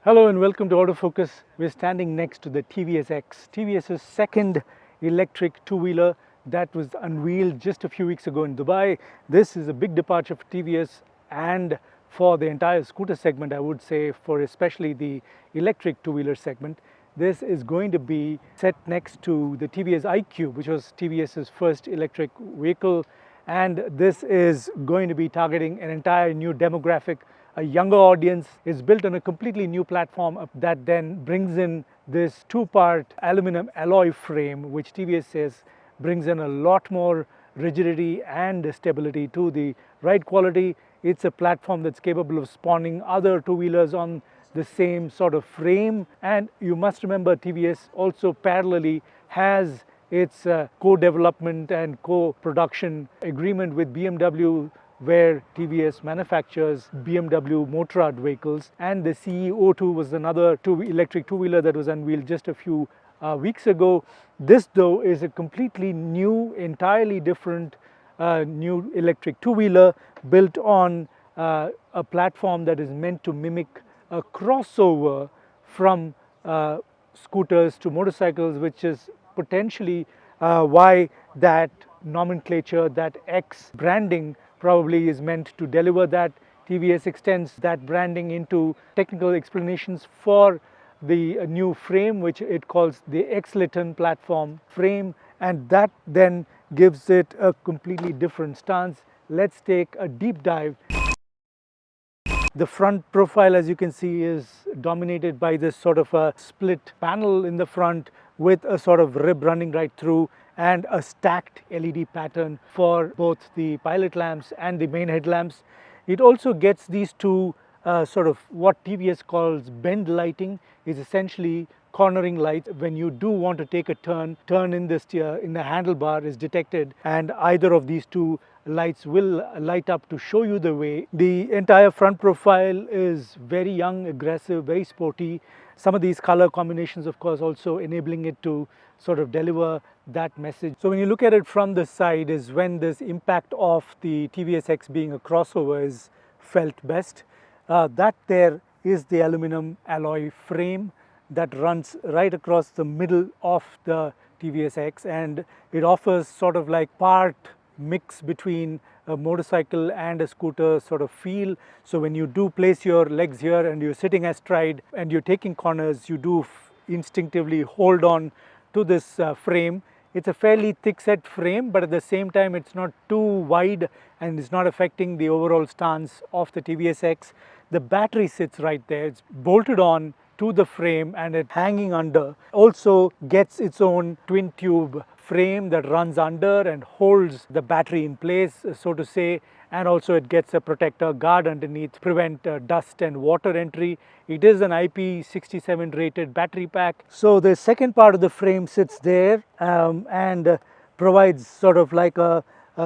Hello and welcome to Autofocus. We're standing next to the TVS X, TVS's second electric two-wheeler that was unveiled just a few weeks ago in Dubai. This is a big departure for TVS and for the entire scooter segment, I would say, for especially the electric two-wheeler segment. This is going to be set next to the TVS iQube, which was TVS's first electric vehicle, and this is going to be targeting an entire new demographic, a younger audience. Is built on a completely new platform that then brings in this two-part aluminum alloy frame, which TVS says brings in a lot more rigidity and stability to the ride quality. It's a platform that's capable of spawning other two-wheelers on the same sort of frame, and you must remember TVS also parallelly has its co-development and co-production agreement with BMW, where TVS manufactures BMW Motorrad vehicles, and the CE02 was another electric two-wheeler that was unveiled just a few weeks ago. This though is a completely new, entirely different new electric two-wheeler built on a platform that is meant to mimic a crossover from scooters to motorcycles, which is potentially why that nomenclature, that X branding probably is meant to deliver that. TVS extends that branding into technical explanations for the new frame, which it calls the X platform frame, and that then gives it a completely different stance. Let's take a deep dive. The front profile, as you can see, is dominated by this sort of a split panel in the front with a sort of rib running right through and a stacked LED pattern for both the pilot lamps and the main headlamps. It also gets these two sort of what TVS calls bend lighting, is essentially cornering lights. When you do want to take a turn in the handlebar is detected, and either of these two lights will light up to show you the way. The entire front profile is very young, aggressive, very sporty. Some of these color combinations, of course, also enabling it to sort of deliver that message. So when you look at it from the side is when this impact of the TVS X being a crossover is felt best. That there is the aluminum alloy frame that runs right across the middle of the TVS X, and it offers sort of like part mix between a motorcycle and a scooter sort of feel. So when you do place your legs here and you're sitting astride and you're taking corners, you do instinctively hold on to this frame. It's a fairly thick set frame, but at the same time it's not too wide and it's not affecting the overall stance of the TVS X. The battery sits right there, it's bolted on to the frame and it hanging under. Also gets its own twin tube frame that runs under and holds the battery in place, so to say, and also it gets a protector guard underneath to prevent dust and water entry. It is an IP67 rated battery pack. So the second part of the frame sits there and provides sort of like a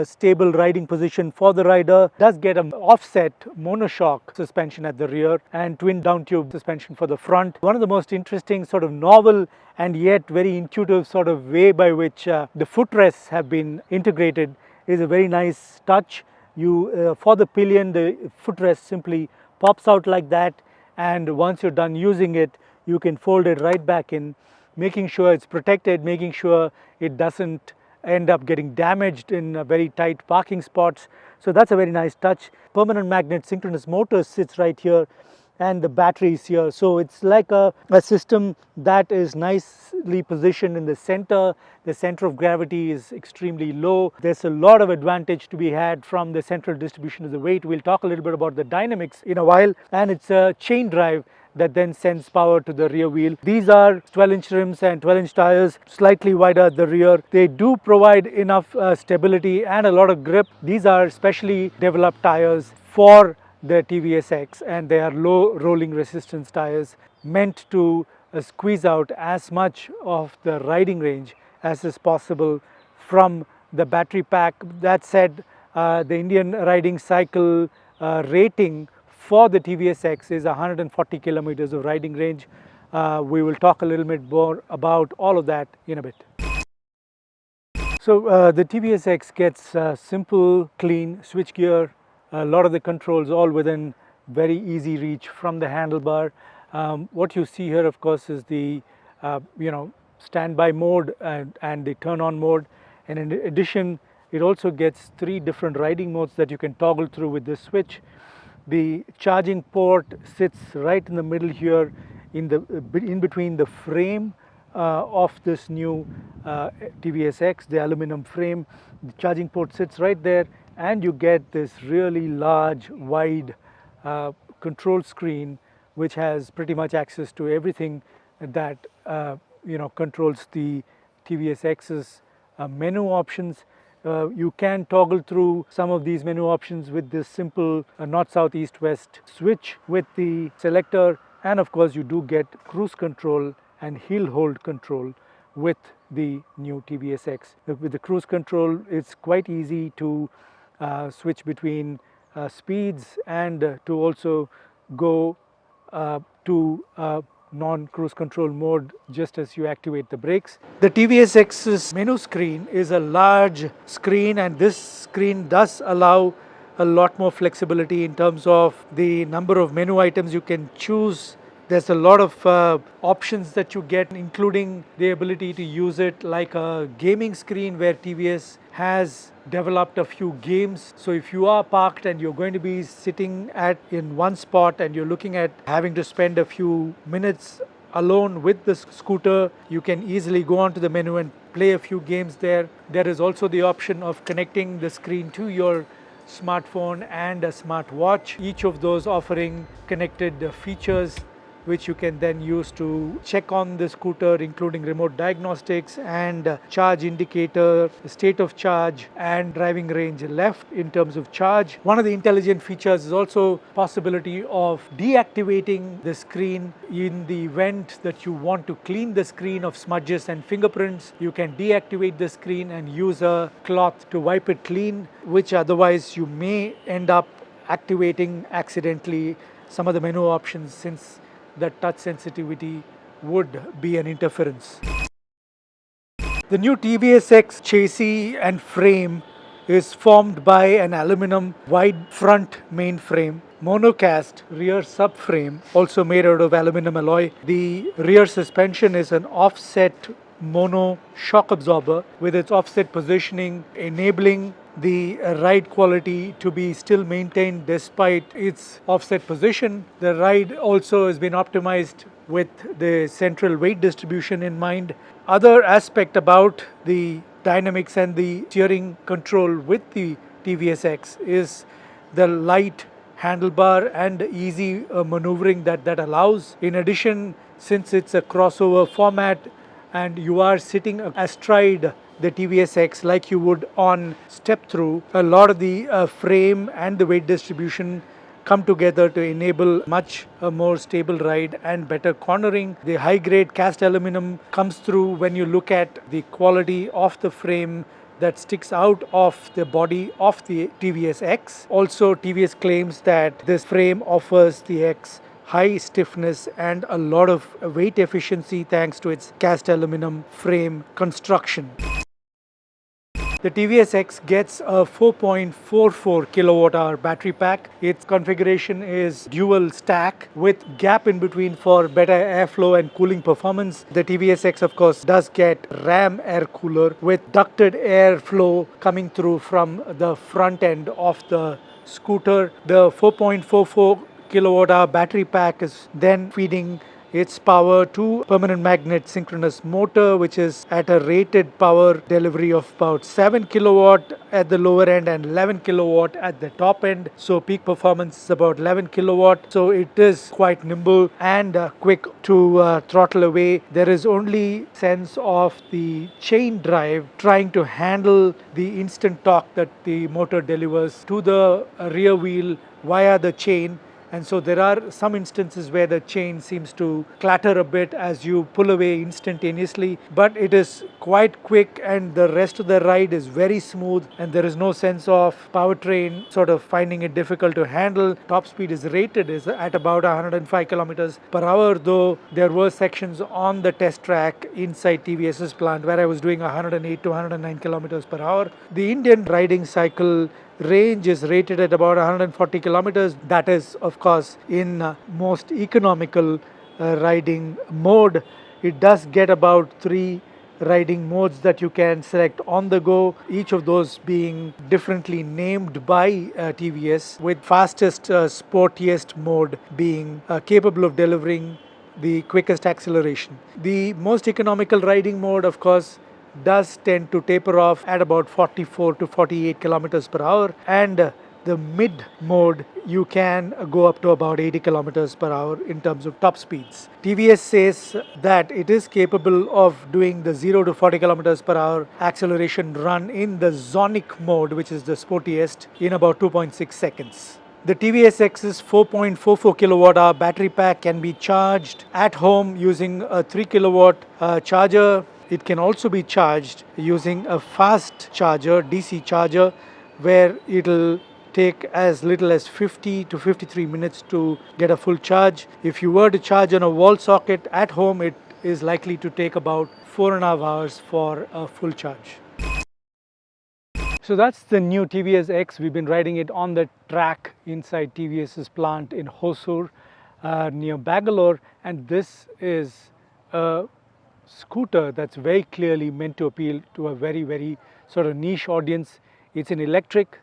stable riding position for the rider. Does get an offset monoshock suspension at the rear and twin down tube suspension for the front. One of the most interesting, sort of novel and yet very intuitive sort of way by which the footrests have been integrated is a very nice touch. You for the pillion, the footrest simply pops out like that, and once you're done using it, you can fold it right back in, making sure it's protected, making sure it doesn't end up getting damaged in very tight parking spots. So that's a very nice touch. Permanent magnet synchronous motor sits right here, and the battery is here. So it's like a system that is nicely positioned in the center. The center of gravity is extremely low. There's a lot of advantage to be had from the central distribution of the weight. We'll talk a little bit about the dynamics in a while. And it's a chain drive that then sends power to the rear wheel. These are 12-inch rims and 12-inch tires, slightly wider at the rear. They do provide enough stability and a lot of grip. These are specially developed tires for the TVS X, and they are low rolling resistance tires meant to squeeze out as much of the riding range as is possible from the battery pack. That said, the Indian riding cycle rating for the TVS X is 140 kilometers of riding range. We will talk a little bit more about all of that in a bit. So the TVS X gets simple, clean switchgear, a lot of the controls all within very easy reach from the handlebar. What you see here, of course, is the standby mode and the turn on mode, and in addition it also gets 3 different riding modes that you can toggle through with this switch. The charging port sits right in the middle here in between the frame of this new TVS X, the aluminum frame. The charging port sits right there, and you get this really large wide control screen which has pretty much access to everything that controls the TVS X's menu options. You can toggle through some of these menu options with this simple north, south, east, west switch with the selector, and of course you do get cruise control and hill hold control with the new TVS X. With the cruise control, it's quite easy to switch between speeds and to also go to non-cruise control mode just as you activate the brakes. The TVS X's menu screen is a large screen, and this screen does allow a lot more flexibility in terms of the number of menu items you can choose. There's a lot of options that you get, including the ability to use it like a gaming screen, where TVS has developed a few games. So if you are parked and you're going to be sitting in one spot and you're looking at having to spend a few minutes alone with the scooter, you can easily go onto the menu and play a few games there. There is also the option of connecting the screen to your smartphone and a smartwatch, each of those offering connected features which you can then use to check on the scooter, including remote diagnostics and charge indicator, state of charge, and driving range left in terms of charge. One of the intelligent features is also possibility of deactivating the screen in the event that you want to clean the screen of smudges and fingerprints. You can deactivate the screen and use a cloth to wipe it clean, which otherwise you may end up activating accidentally some of the menu options, since the touch sensitivity would be an interference. The new TVS X chassis and frame is formed by an aluminum wide front main frame, monocast rear subframe also made out of aluminum alloy. The rear suspension is an offset mono shock absorber with its offset positioning, enabling the ride quality to be still maintained despite its offset position. The ride also has been optimized with the central weight distribution in mind. Other aspect about the dynamics and the steering control with the TVS X is the light handlebar and easy maneuvering that allows. In addition, since it's a crossover format and you are sitting astride the TVS X like you would on step through, a lot of the frame and the weight distribution come together to enable much more stable ride and better cornering. The high grade cast aluminum comes through when you look at the quality of the frame that sticks out of the body of the TVS X. Also, TVS claims that this frame offers the X high stiffness and a lot of weight efficiency thanks to its cast aluminum frame construction. The TVS X gets a 4.44 kilowatt hour battery pack. Its configuration is dual stack with gap in between for better airflow and cooling performance. The TVS X, of course, does get RAM air cooler with ducted airflow coming through from the front end of the scooter. The 4.44 kilowatt hour battery pack is then feeding its power to permanent magnet synchronous motor, which is at a rated power delivery of about 7 kilowatt at the lower end and 11 kilowatt at the top end. So peak performance is about 11 kilowatt. So it is quite nimble and quick to throttle away. There is only sense of the chain drive trying to handle the instant torque that the motor delivers to the rear wheel via the chain. And so there are some instances where the chain seems to clatter a bit as you pull away instantaneously, but it is quite quick and the rest of the ride is very smooth and there is no sense of powertrain sort of finding it difficult to handle. Top speed is rated at about 105 kilometers per hour, though there were sections on the test track inside TVS's plant where I was doing 108 to 109 kilometers per hour. The Indian riding cycle range is rated at about 140 kilometers. That is, of course, in most economical riding mode. It does get about 3 riding modes that you can select on the go, each of those being differently named by TVS, with fastest sportiest mode being capable of delivering the quickest acceleration. The most economical riding mode, of course, does tend to taper off at about 44 to 48 kilometers per hour, and the mid mode you can go up to about 80 kilometers per hour in terms of top speeds. TVS says that it is capable of doing the 0 to 40 kilometers per hour acceleration run in the Zonic mode, which is the sportiest, in about 2.6 seconds. The TVS X's 4.44 kilowatt hour battery pack can be charged at home using a 3 kilowatt charger. It can also be charged using a fast charger, DC charger, where it'll take as little as 50 to 53 minutes to get a full charge. If you were to charge on a wall socket at home, it is likely to take about 4.5 hours for a full charge. So that's the new TVS X. We've been riding it on the track inside TVS's plant in Hosur near Bangalore, and this is a scooter that's very clearly meant to appeal to a very sort of niche audience. It's an electric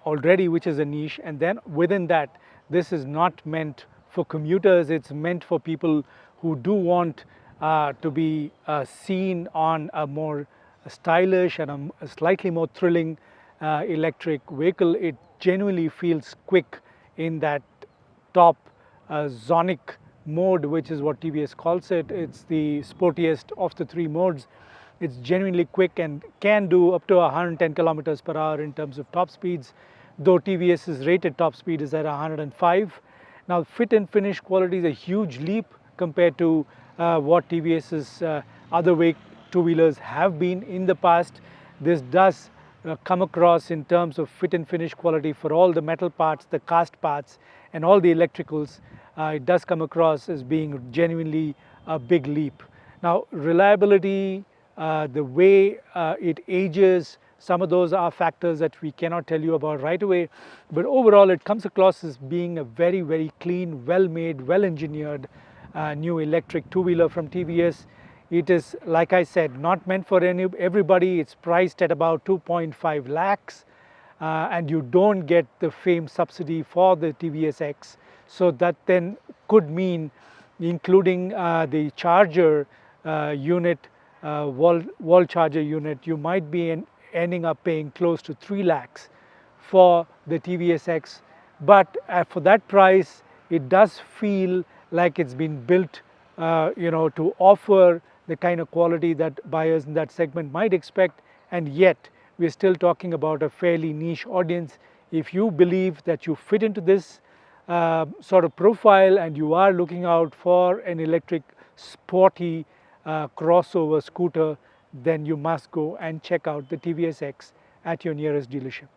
already, which is a niche, and then within that, this is not meant for commuters. It's meant for people who do want to be seen on a more stylish and a slightly more thrilling electric vehicle. It genuinely feels quick in that top Zonic mode, which is what TVS calls it. It's the sportiest of the 3 modes. It's genuinely quick and can do up to 110 kilometers per hour in terms of top speeds, though TVS's rated top speed is at 105. Now, fit and finish quality is a huge leap compared to what TVS's other two-wheelers have been in the past. This does come across in terms of fit and finish quality for all the metal parts, the cast parts, and all the electricals. It does come across as being genuinely a big leap. Now, reliability, the way it ages, some of those are factors that we cannot tell you about right away, but overall it comes across as being a very clean, well-made, well-engineered new electric two-wheeler from TVS. It is, like I said, not meant for everybody. It's priced at about 2.5 lakhs, and you don't get the FAME subsidy for the TVS X. So that then could mean, including the charger unit, wall charger unit, you might be ending up paying close to 3 lakhs for the TVS X. But for that price, it does feel like it's been built to offer the kind of quality that buyers in that segment might expect, and yet we're still talking about a fairly niche audience. If you believe that you fit into this sort of profile and you are looking out for an electric sporty crossover scooter, then you must go and check out the TVS X at your nearest dealership.